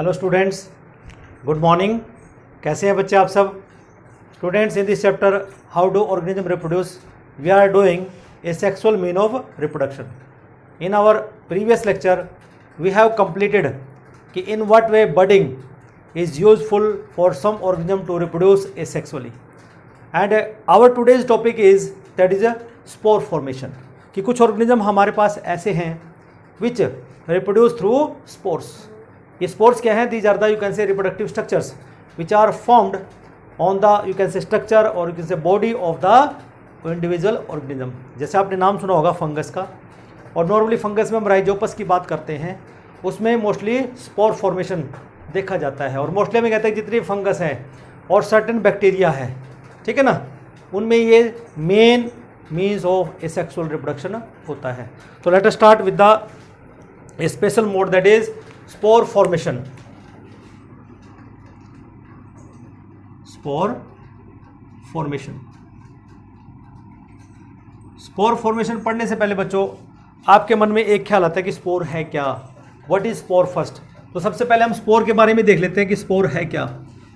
Hello students, good morning. कैसे हैं बच्चे आप सब? Students, in this chapter how do organism reproduce we are doing a sexual mean of reproduction. In our previous lecture we have completed कि in what way budding is useful for some organism to reproduce asexually, and our today's topic is that is a spore formation। कि कुछ organism हमारे पास ऐसे हैं which reproduce through spores। ये spores क्या हैं? These are the you can say reproductive structures which are formed on the you can say structure or you can say body of the individual organism। जैसे आपने नाम सुना होगा fungus का, और नॉर्मली फंगस में हम राइजोपस की बात करते हैं, उसमें मोस्टली स्पोर फॉर्मेशन देखा जाता है। और मोस्टली हमें कहते हैं जितनी फंगस हैं और सर्टेन बैक्टीरिया है, ठीक है ना, उनमें ये main means of asexual reproduction होता है। तो let us start with the special mode that is spore formation. Spore formation, spore formation पढ़ने से पहले बच्चों आपके मन में एक ख्याल आता है कि स्पोर है क्या, व्हाट इज स्पोर फर्स्ट। तो सबसे पहले हम स्पोर के बारे में देख लेते हैं कि स्पोर है क्या।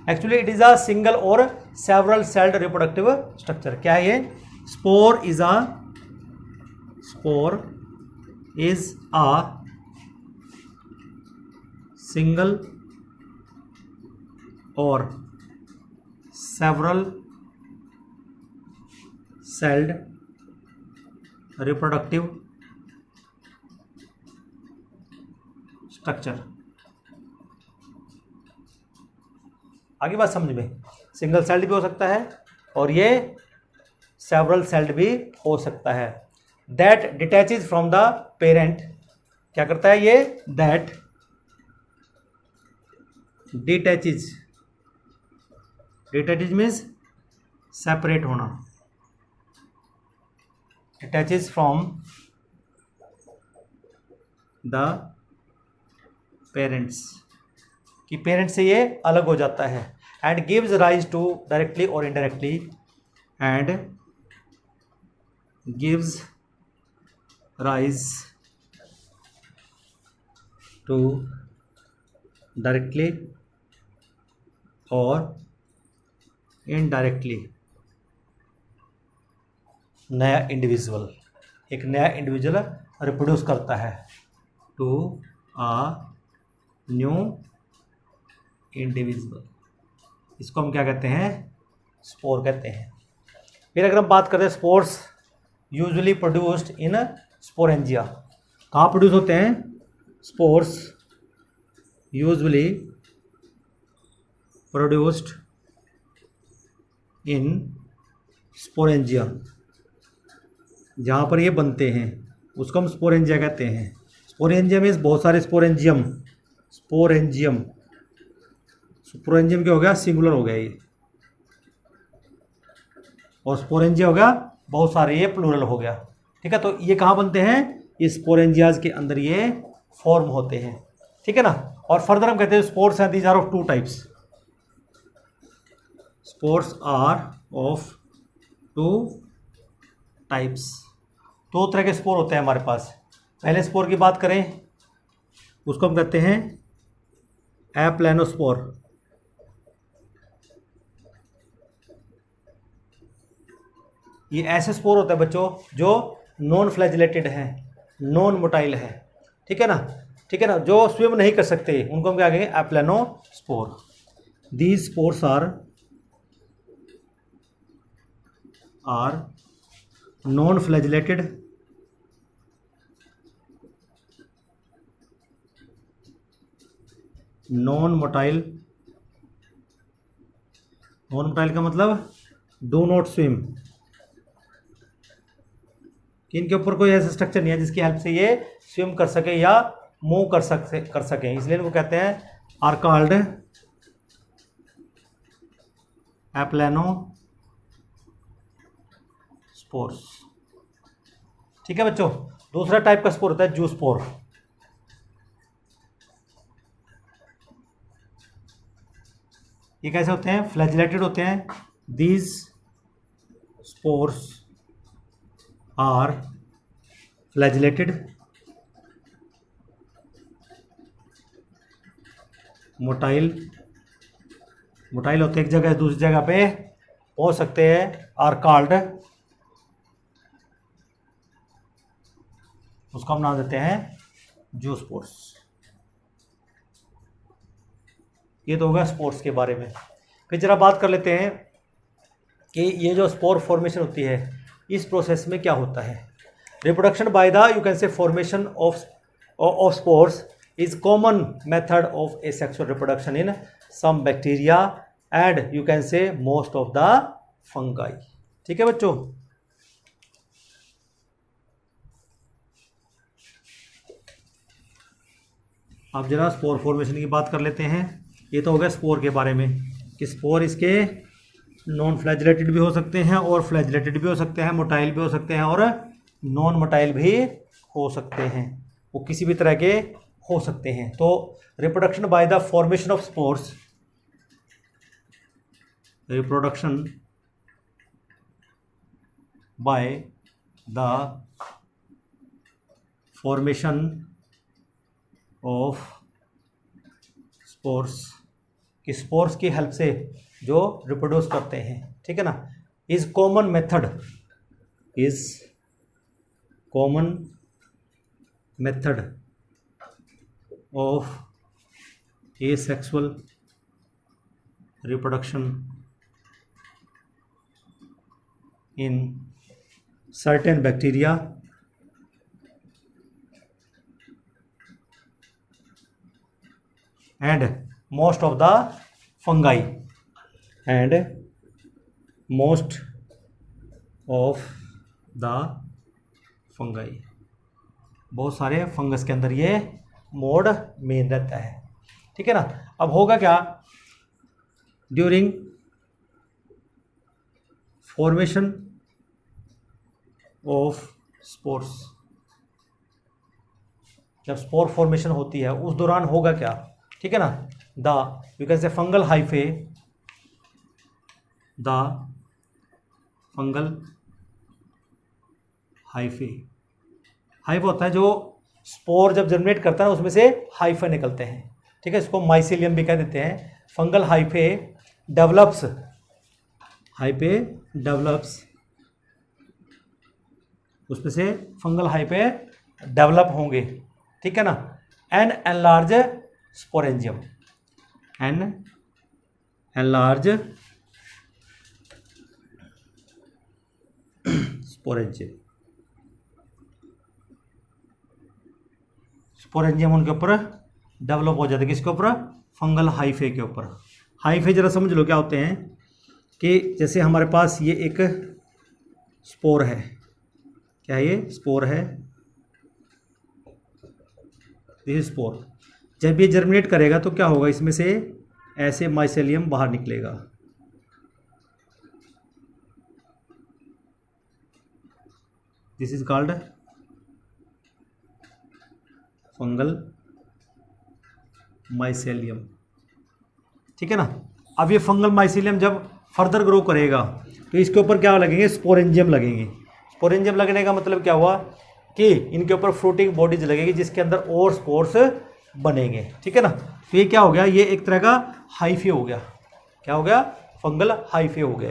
Actually it is a single और सेवरल सेल्ड रिप्रोडक्टिव स्ट्रक्चर। क्या है ये? स्पोर इज अ सिंगल और सेवरल सेल्ड रिप्रोडक्टिव स्ट्रक्चर। आगे बात समझ में, सिंगल सेल्ड भी हो सकता है और ये सेवरल सेल्ड भी हो सकता है। That detaches from the parent. क्या करता है ये? That detaches, detaches means separate होना, डिटैचेज फ्रॉम द पेरेंट्स, कि पेरेंट्स से ये अलग हो जाता है। And gives rise to directly और indirectly, and gives rise to directly और इनडायरेक्टली नया इंडिविजुअल, एक नया इंडिविजुअल रिप्रोड्यूस करता है। टू अ न्यू इंडिविजुअल, इसको हम क्या कहते हैं? स्पोर कहते हैं। फिर अगर हम बात करते हैं spores usually produced in sporangia. कहाँ प्रोड्यूस होते हैं? Spores usually produced in sporangia, जहाँ पर ये बनते हैं उसको हम स्पोरेंजिया कहते हैं। स्पोरेंजियम मीन्स बहुत सारे स्पोरेंजियम, स्पोरेंजियम, स्पोरेंजियम क्या हो गया? सिंगुलर हो गया ये, और स्पोरेंजिया हो गया बहुत सारे, ये प्लूरल हो गया, ठीक है। तो ये कहाँ बनते हैं? ये स्पोरेंजियाज के अंदर ये फॉर्म होते हैं, ठीक है ना। और फर्दर हम कहते हैं स्पोर्स हैं, these are of two types. Spores are of two types. दो तरह के स्पोर होते हैं हमारे पास। पहले स्पोर की बात करें, उसको हम कहते हैं एप्लेनोस्पोर। ये ऐसे स्पोर होता है बच्चों जो नॉन फ्लैजिलेटेड है, नॉन मोटाइल है, ठीक है ना, ठीक है ना, जो स्विम नहीं कर सकते, उनको हम क्या कहेंगे? Aplanospore. These spores are non flagellated non motile. Non motile का मतलब डू नॉट स्विम, कि इनके ऊपर कोई ऐसा स्ट्रक्चर नहीं है जिसकी हेल्प से ये स्विम कर सके या मूव कर सके, इसलिए इनको कहते हैं आर कॉल्ड एप्लेनो स्पोर्स, ठीक है बच्चों। दूसरा टाइप का स्पोर होता है जूस्पोर। ये कैसे होते हैं? फ्लैजिलेटेड होते हैं। These spores are flagellated motile होते एक जगह से दूसरी जगह पे पहुंच सकते हैं, आर कॉल्ड, उसको हम नाम देते हैं जूस्पोर्स। ये तो होगा स्पोर्स के बारे में। फिर जरा बात कर लेते हैं कि ये जो स्पोर फॉर्मेशन होती है इस प्रोसेस में क्या होता है। Reproduction by the you can say formation of spores is common method of asexual reproduction in some bacteria and you can say most of the fungi. ठीक है बच्चों, अब जरा स्पोर फॉर्मेशन की बात कर लेते हैं। ये तो हो गया स्पोर के बारे में कि स्पोर इसके नॉन फ्लैजिलेटेड भी हो सकते हैं और फ्लैजिलेटेड भी हो सकते हैं, मोटाइल भी हो सकते हैं और नॉन मोटाइल भी हो सकते हैं, वो किसी भी तरह के हो सकते हैं। तो reproduction by the formation of spores, reproduction by the formation of spores, कि स्पोर्स की हेल्प से जो रिप्रोड्यूस करते हैं, ठीक है ना, is common method of asexual reproduction in certain bacteria and most of the fungi बहुत सारे फंगस के अंदर ये मोड मेन रहता है। ठीक है ना। अब होगा क्या, ड्यूरिंग फॉर्मेशन ऑफ स्पोर्स, जब स्पोर फॉर्मेशन होती है उस दौरान होगा क्या, ठीक है ना, the you can say fungal hyphae, hypha होता है जो स्पोर जब जर्मिनेट करता है उसमें से हाइफे निकलते हैं, ठीक है, इसको माइसेलियम भी कह देते हैं। फंगल हाइफे डेवलप्स उसमें से फंगल हाइफे डेवलप होंगे, ठीक है ना, एन एनलार्ज स्पोरेंजियम, स्पोरेंजियम उनके ऊपर डेवलप हो जाता है, किसके ऊपर, फंगल हाइफे के ऊपर। हाइफे जरा समझ लो क्या होते हैं, कि जैसे हमारे पास ये एक स्पोर है, क्या ये स्पोर है, ये स्पोर जब ये जर्मिनेट करेगा तो क्या होगा, इसमें से ऐसे माइसेलियम बाहर निकलेगा, this is called fungal mycelium, ठीक है ना। अब ये फंगल माइसेलियम जब फर्दर ग्रो करेगा तो इसके ऊपर क्या लगेंगे, स्पोरेंजियम लगेंगे। स्पोरेंजियम लगने का मतलब क्या हुआ कि इनके ऊपर फ्रूटिंग बॉडीज लगेगी जिसके अंदर और स्पोर्स बनेंगे, ठीक है ना। तो ये क्या हो गया, ये एक तरह का हाइफे हो गया, क्या हो गया, फंगल हाइफे हो गया।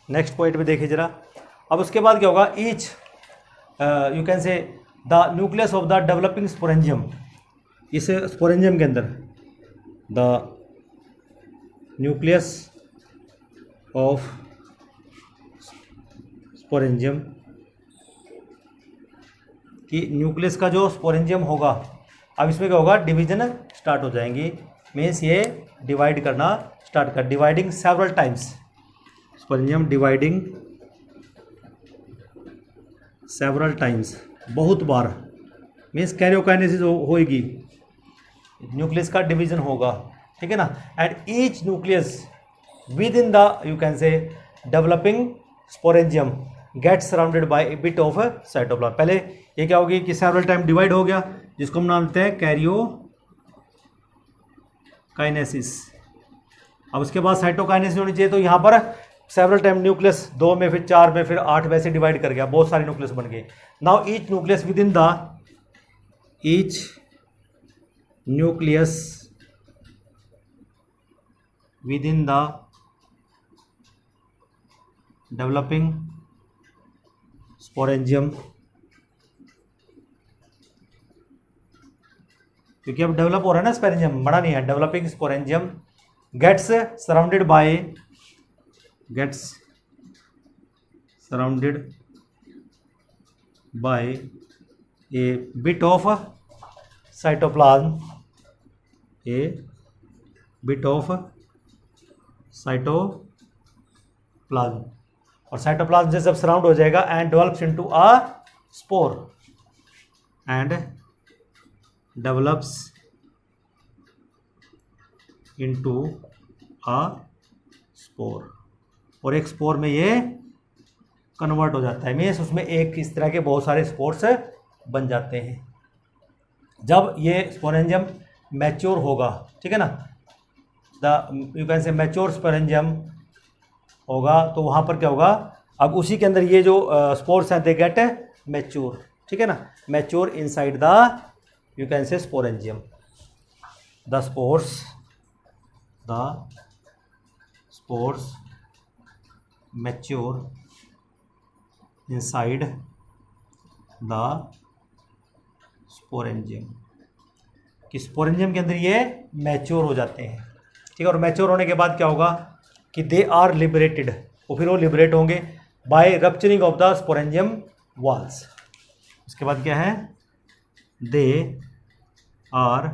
नेक्स्ट पॉइंट में देखिए जरा। अब उसके बाद क्या होगा, ईच यू कैन से the nucleus of the developing sporangium, इस स्पोरेंजियम के अंदर द न्यूक्लियस ऑफ स्पोरेंजियम, कि न्यूक्लियस का जो स्पोरेंजियम होगा, अब इसमें क्या होगा, डिवीजन स्टार्ट हो जाएंगी, मीन्स ये डिवाइड करना स्टार्ट कर, dividing several times, sporangium dividing several times, बहुत बार, मीन्स कैरियोकाइनेसिस होएगी, न्यूक्लियस का डिवीजन होगा, ठीक है ना। And each nucleus with in the you can से developing sporangium get surrounded by a bit of cytoplasm. पहले ये क्या होगी कि सेवरल टाइम डिवाइड हो गया, जिसको हम नाम देते हैं कैरियोकाइनेसिस। अब उसके बाद साइटोकाइनेसिस होनी चाहिए, तो यहाँ पर सेवरल टाइम न्यूक्लियस 2 में, फिर 4 में, फिर 8 में से डिवाइड कर गया, बहुत सारे न्यूक्लियस बन गए। Now each nucleus with in the each nucleus within the developing sporangium, क्योंकि अब डेवलप हो रहा है ना स्पोरेंजियम, बड़ा नहीं है, developing sporangium gets surrounded by a bit of cytoplasm, और साइटोप्लाज्म से जब सराउंड हो जाएगा and develops into a spore, और एक स्पोर में ये कन्वर्ट हो जाता है, मीन्स उसमें एक इस तरह के बहुत सारे स्पोर्स बन जाते हैं। जब ये स्पोरेंजियम मैच्योर होगा, ठीक है ना, यू कैन से मैच्योर स्पोरेंजियम होगा, तो वहाँ पर क्या होगा, अब उसी के अंदर ये जो स्पोर्स हैं दे गेट मैच्योर, ठीक है ना, mature inside the you can से sporangium, the spores mature inside the sporangium, कि स्पोरेंजियम के अंदर ये मैच्योर हो जाते हैं, ठीक है। और मैच्योर होने के बाद क्या होगा कि दे आर लिबरेटेड, और फिर वो लिबरेट होंगे by rupturing of the sporangium walls. उसके बाद क्या है, दे आर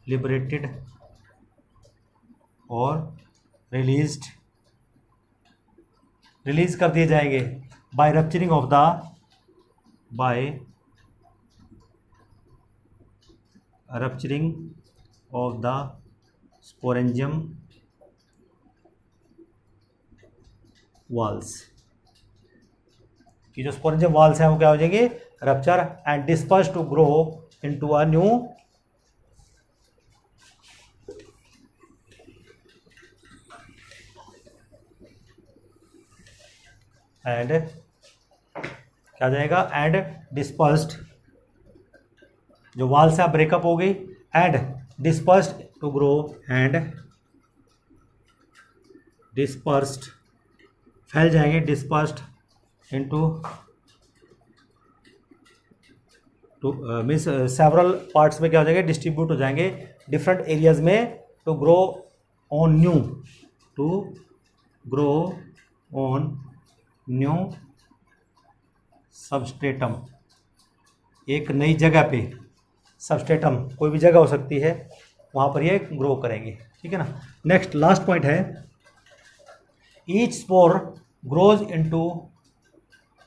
लिबरेटेड और रिलीज कर दिए जाएंगे by rupturing of the sporangium walls, कि जो स्पोरेंजियम वॉल्स हैं वो क्या हो जाएंगे, rupture and disperse to grow into a new and क्या जाएगा, एंड डिस्पर्स्ड, जो वॉल से ब्रेकअप हो गई, and dispersed to grow and dispersed, फैल जाएंगे, dispersed into means several parts में क्या हो जाएंगे, डिस्ट्रीब्यूट हो जाएंगे डिफरेंट एरियाज में, to grow on new substratum, एक नई जगह पे, सबस्ट्रेटम कोई भी जगह हो सकती है, वहाँ पर ये ग्रो करेंगे, ठीक है ना। नेक्स्ट लास्ट पॉइंट है, each spore grows into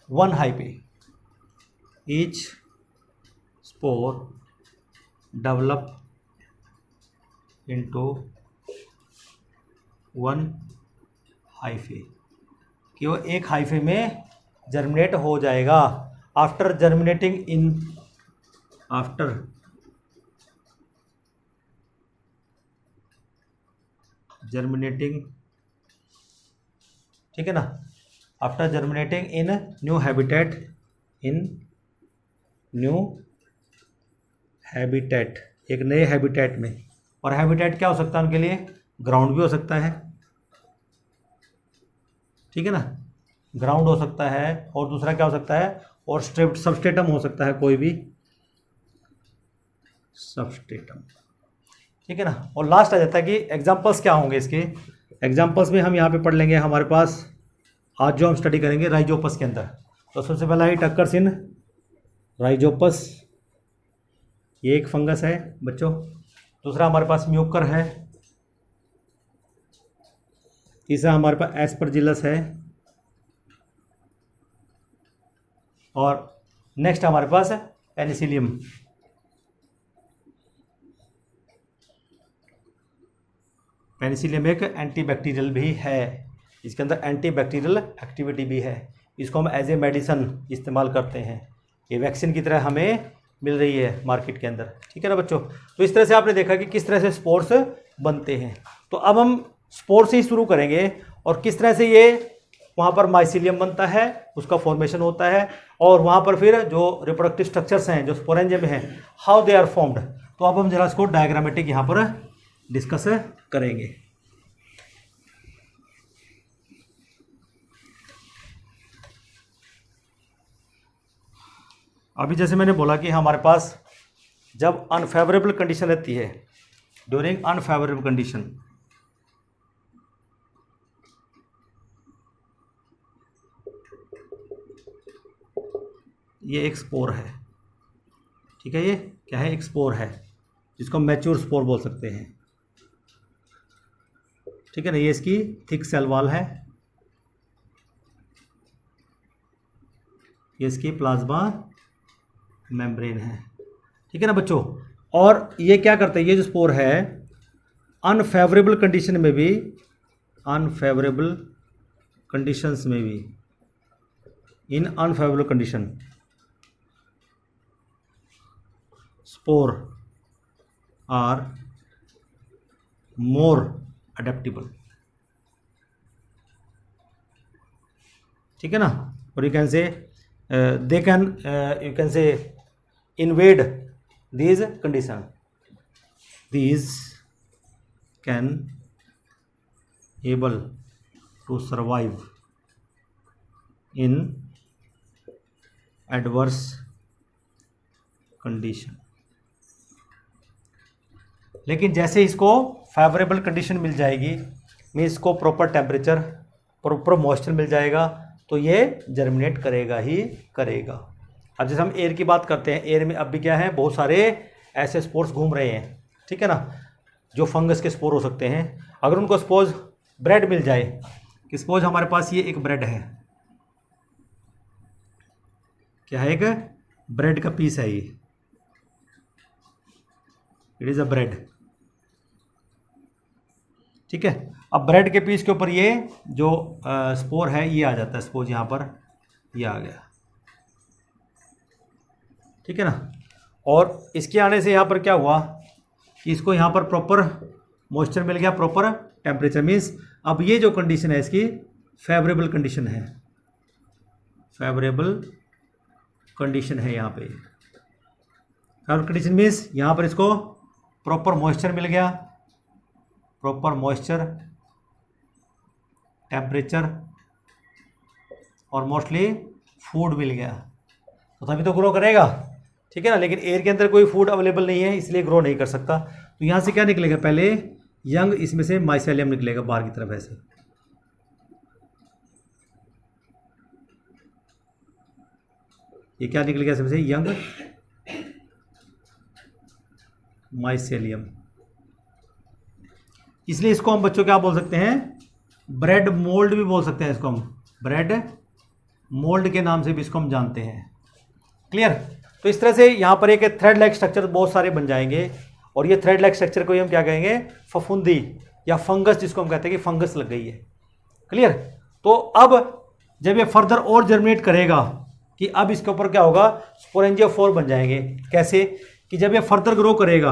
one hyphae, each spore develop into one hyphae, कि वो एक हाइफे में जर्मिनेट हो जाएगा। आफ्टर जर्मिनेटिंग, ठीक है ना, आफ्टर जर्मिनेटिंग इन न्यू हैबिटेट, एक नए हैबिटेट में, और हैबिटेट क्या हो सकता है उनके लिए, ग्राउंड भी हो सकता है, ठीक है ना, ग्राउंड हो सकता है, और दूसरा क्या हो सकता है, और सबस्ट्रेटम हो सकता है, कोई भी सबस्ट्रेटम, ठीक है ना। और लास्ट आ जाता है कि एग्जांपल्स क्या होंगे इसके। एग्जांपल्स में हम यहाँ पे पढ़ लेंगे, हमारे पास आज जो हम स्टडी करेंगे राइजोपस के अंदर, तो सबसे पहला ही टक्कर्स इन राइजोपस, ये एक फंगस है बच्चों। दूसरा हमारे पास म्यूकर है, तीसरा हमारे पास एस्परजिलस है, और नेक्स्ट हमारे पास है पेनिसिलियम। पेनिसिलियम एक एंटीबैक्टीरियल भी है, इसके अंदर एंटीबैक्टीरियल एक्टिविटी भी है, इसको हम एज ए मेडिसन इस्तेमाल करते हैं, ये वैक्सीन की तरह हमें मिल रही है मार्केट के अंदर, ठीक है ना बच्चों। तो इस तरह से आपने देखा कि किस तरह से स्पोर्स बनते हैं। तो अब हम स्पोर से ही शुरू करेंगे, और किस तरह से ये वहाँ पर माइसिलियम बनता है, उसका फॉर्मेशन होता है, और वहाँ पर फिर जो रिप्रोडक्टिव स्ट्रक्चर्स हैं जो स्पोरेंजियम में हैं, हाउ दे आर फॉर्म्ड। तो अब हम जरा इसको डायग्रामेटिक यहाँ पर डिस्कस करेंगे। अभी जैसे मैंने बोला कि हमारे पास जब अनफेवरेबल कंडीशन रहती है, ड्यूरिंग अनफेवरेबल कंडीशन, ये एक स्पोर है, ठीक है, ये क्या है, एक स्पोर है जिसको मैच्योर स्पोर बोल सकते हैं, ठीक है ना। ये इसकी थिक सेल वॉल है, ये इसकी प्लाज्मा मेम्ब्रेन है, ठीक है ना बच्चों। और ये क्या करते हैं, ये जो स्पोर है अनफेवरेबल कंडीशन में भी, अनफेवरेबल कंडीशंस में भी, in unfavourable condition spore are more adaptable, ठीक है ना। और you can say they can you can say invade these condition, these can able to survive in adverse condition। लेकिन जैसे इसको फेवरेबल कंडीशन मिल जाएगी, मीन्स इसको प्रॉपर टेम्परेचर, प्रॉपर मॉइस्चर मिल जाएगा, तो ये जर्मिनेट करेगा ही करेगा। अब जैसे हम एयर की बात करते हैं, एयर में अब भी क्या है, बहुत सारे ऐसे स्पोर्स घूम रहे हैं, ठीक है ना, जो फंगस के स्पोर हो सकते हैं। अगर उनको सपोज ब्रेड मिल जाए, कि सपोज हमारे पास ये एक ब्रेड है, क्या है, एक ब्रेड का पीस है, ये इट इज़ अ ब्रेड, ठीक है। अब ब्रेड के पीस के ऊपर ये जो स्पोर है ये आ जाता है, सपोज यहाँ पर ये आ गया, ठीक है ना। और इसके आने से यहाँ पर क्या हुआ कि इसको यहाँ पर प्रॉपर मॉइस्चर मिल गया, प्रॉपर टेम्परेचर, मीन्स अब ये जो कंडीशन है इसकी फेवरेबल कंडीशन है, फेवरेबल कंडीशन है यहाँ पे। फेवरेबल कंडीशन मीन्स यहाँ पर इसको प्रॉपर मॉइस्चर मिल गया, प्रॉपर मॉइस्चर, टेम्परेचर और मोस्टली फूड मिल गया, तो तभी तो ग्रो करेगा, ठीक है ना। लेकिन एयर के अंदर कोई फूड अवेलेबल नहीं है, इसलिए ग्रो नहीं कर सकता। तो यहाँ से क्या निकलेगा, पहले यंग, इसमें से माइसेलियम निकलेगा बाहर की तरफ ऐसे, ये क्या निकलेगा इसमें से, यंग माइसेलियम। इसलिए इसको हम बच्चों क्या बोल सकते हैं, ब्रेड मोल्ड भी बोल सकते हैं इसको हम, ब्रेड मोल्ड के नाम से भी इसको हम जानते हैं। क्लियर। तो इस तरह से यहाँ पर एक थ्रेड लाइक स्ट्रक्चर बहुत सारे बन जाएंगे, और ये थ्रेड लाइक स्ट्रक्चर को ही हम क्या कहेंगे, फफूंदी या फंगस, जिसको हम कहते हैं कि फंगस लग गई है। क्लियर। तो अब जब ये फर्दर और जर्मिनेट करेगा, कि अब इसके ऊपर क्या होगा, स्पोरेंजियोफोर बन जाएंगे। कैसे, कि जब ये फर्दर ग्रो करेगा,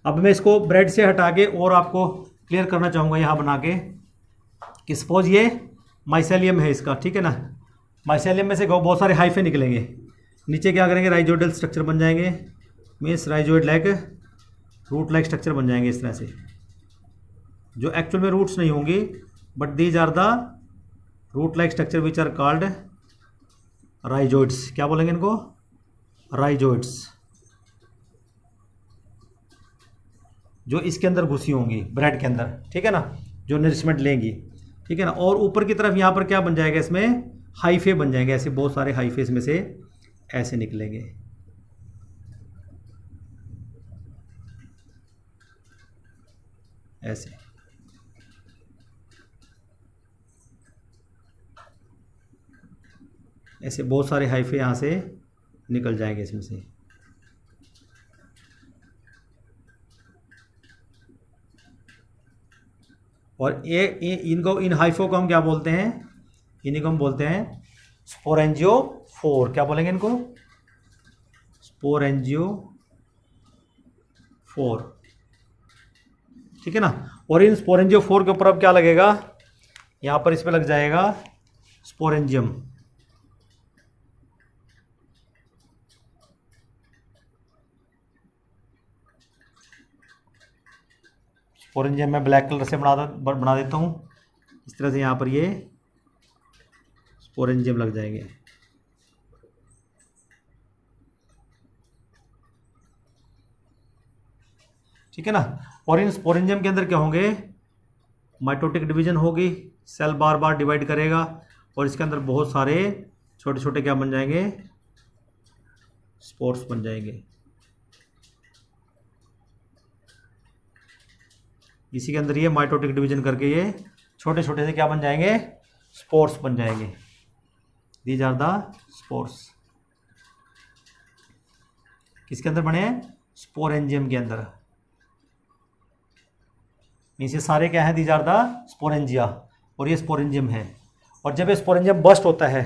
अब मैं इसको ब्रेड से हटा के और आपको क्लियर करना चाहूँगा यहाँ बना के, कि सपोज ये माइसेलियम है इसका, ठीक है ना। माइसेलियम में से बहुत सारे हाइफे निकलेंगे, नीचे क्या करेंगे, राइजोइडल स्ट्रक्चर बन जाएंगे, means rhizoid like root like structure बन जाएंगे इस तरह से, जो एक्चुअल में रूट्स नहीं होंगी, but these are the root like structure which are called rhizoids. क्या बोलेंगे इनको, राइजोइड्स, जो इसके अंदर घुसी होंगी ब्रेड के अंदर, ठीक है ना, जो नरिशमेंट लेंगी, ठीक है ना। और ऊपर की तरफ यहाँ पर क्या बन जाएगा, इसमें हाइफे बन जाएंगे, ऐसे बहुत सारे हाइफे इसमें से ऐसे निकलेंगे, ऐसे। ऐसे बहुत सारे हाइफे यहाँ से निकल जाएंगे इसमें से। और ये इनको, इन हाइफो को हम क्या बोलते हैं, इन्हीं को हम बोलते हैं स्पोरेंजियोफोर। क्या बोलेंगे इनको, स्पोरेंजियोफोर, ठीक है ना। और इन स्पोरेंजियोफोर के ऊपर अब क्या लगेगा, यहाँ पर इसमें लग जाएगा स्पोरेंजियम, स्पोरेंजियम मैं ब्लैक कलर से बना देता हूँ। इस तरह से यहाँ पर ये स्पोरेंजियम लग जाएंगे। ठीक है ना। और इन स्पोरेंजियम के अंदर क्या होंगे, माइटोटिक डिवीजन होगी, सेल बार बार डिवाइड करेगा और इसके अंदर बहुत सारे छोटे छोटे क्या बन जाएंगे, स्पोर्स बन जाएंगे। इसी के अंदर ये माइटोटिक डिवीजन करके ये छोटे छोटे से क्या बन जाएंगे, स्पोर्स बन जाएंगे। These are the spores. किसके अंदर बने हैं, स्पोरेंजियम के अंदर। मीन्स ये सारे क्या है, दीज आर द स्पोरेंजिया, और ये स्पोरेंजियम है। और जब ये स्पोरेंजियम बस्ट होता है,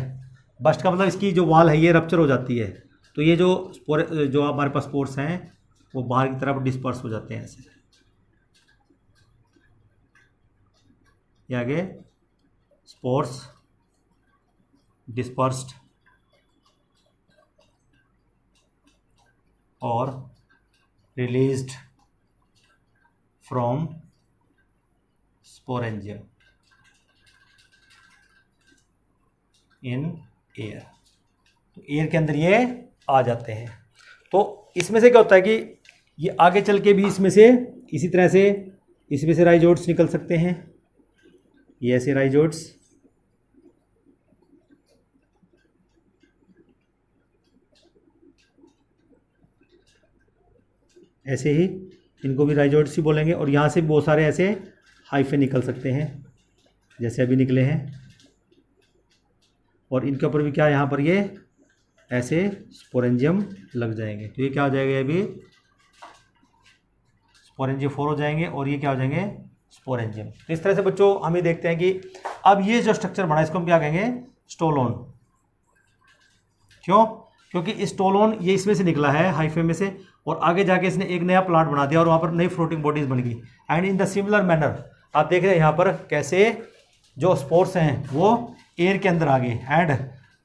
बस्ट का मतलब इसकी जो वॉल है ये रप्चर हो जाती है, तो ये जो हमारे पास स्पोर्स हैं वो बाहर की तरफ डिस्पर्स हो जाते हैं ऐसे। ये आगे स्पोर्स डिस्पर्स्ड और released from sporangium in air. तो एयर के अंदर ये आ जाते हैं। तो इसमें से क्या होता है कि ये आगे चल के भी इसमें से इसी तरह से इसमें से राइजोइड्स निकल सकते हैं। ये ऐसे राइजोइड्स, ऐसे ही इनको भी राइजोइड्स ही बोलेंगे। और यहाँ से बहुत सारे ऐसे हाइफे निकल सकते हैं जैसे अभी निकले हैं। और इनके ऊपर भी क्या, यहाँ पर ये ऐसे स्पोरेंजियम लग जाएंगे। तो ये क्या हो जाएगा, अभी स्पोरेंजियोफोर हो जाएंगे और ये क्या हो जाएंगे, स्पोरेंजियम। तो इस तरह से बच्चों हम ये देखते हैं कि अब ये जो स्ट्रक्चर बना इसको हम क्या कहेंगे, स्टोलोन। क्यों, क्योंकि स्टोलोन ये इसमें से निकला है, हाइफे में से, और आगे जाके इसने एक नया प्लांट बना दिया और वहाँ पर नई फ्लोटिंग बॉडीज बन गई। And in the similar manner आप देख रहे हैं यहाँ पर कैसे जो स्पोर्स हैं वो एयर के अंदर आ गए, and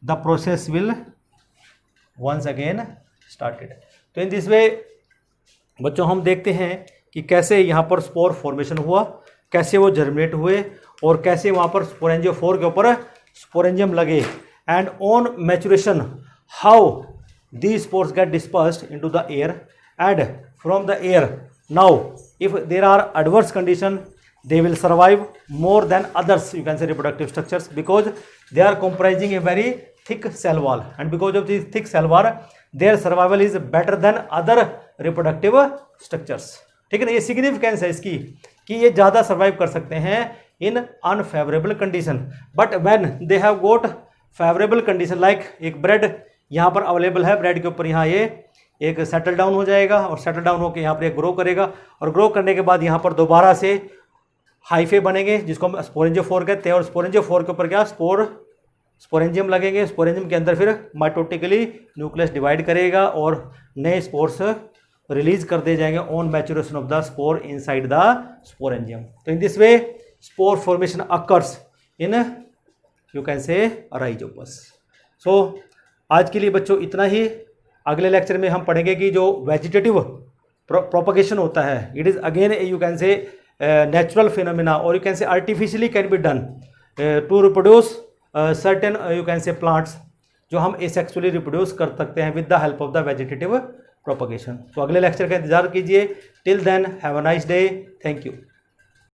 the process will once again started. तो इन दिस वे बच्चों हम देखते हैं कि कैसे यहाँ पर स्पोर फॉर्मेशन हुआ, कैसे वो जर्मिनेट हुए, और कैसे वहाँ पर स्पोरेंजियोफोर के ऊपर स्पोरेंजियम लगे, and on maturation how these spores get dispersed into the air, and from the air now if there are adverse condition they will survive more than others, you can say reproductive structures, because they are comprising a very thick cell wall, and because of this thick cell wall their survival is better than other reproductive structures। ठीक है ना। ये significance है इसकी कि ये ज़्यादा survive कर सकते हैं in unfavourable condition, but when they have got favourable condition, like एक ब्रेड यहाँ पर अवेलेबल है, ब्रेड के ऊपर यहाँ ये एक सेटल डाउन हो जाएगा, और सेटल डाउन होकर यहाँ पर एक ग्रो करेगा, और ग्रो करने के बाद यहाँ पर दोबारा से हाइफे बनेंगे जिसको हम स्पोरेंजियोफोर कहते हैं। और स्पोरेंजियोफोर के ऊपर क्या, स्पोरेंजियम लगेंगे। स्पोरेंजियम के अंदर फिर माइटोटिकली न्यूक्लियस डिवाइड करेगा और नए स्पोर्स रिलीज कर दिए जाएंगे on maturation of the spore inside the sporangium. तो in this way spore formation occurs in, you can say, Rhizopus. So आज के लिए बच्चों इतना ही। अगले लेक्चर में हम पढ़ेंगे कि जो वेजिटेटिव प्रोपगेशन होता है, it is again you can say natural phenomena, और you can say artificially can be done to reproduce certain you can say plants, जो हम एसेक्सुअली रिप्रोड्यूस कर सकते हैं with the help of the vegetative propagation. तो अगले lecture का इंतजार कीजिए। Till then have a nice day. Thank you.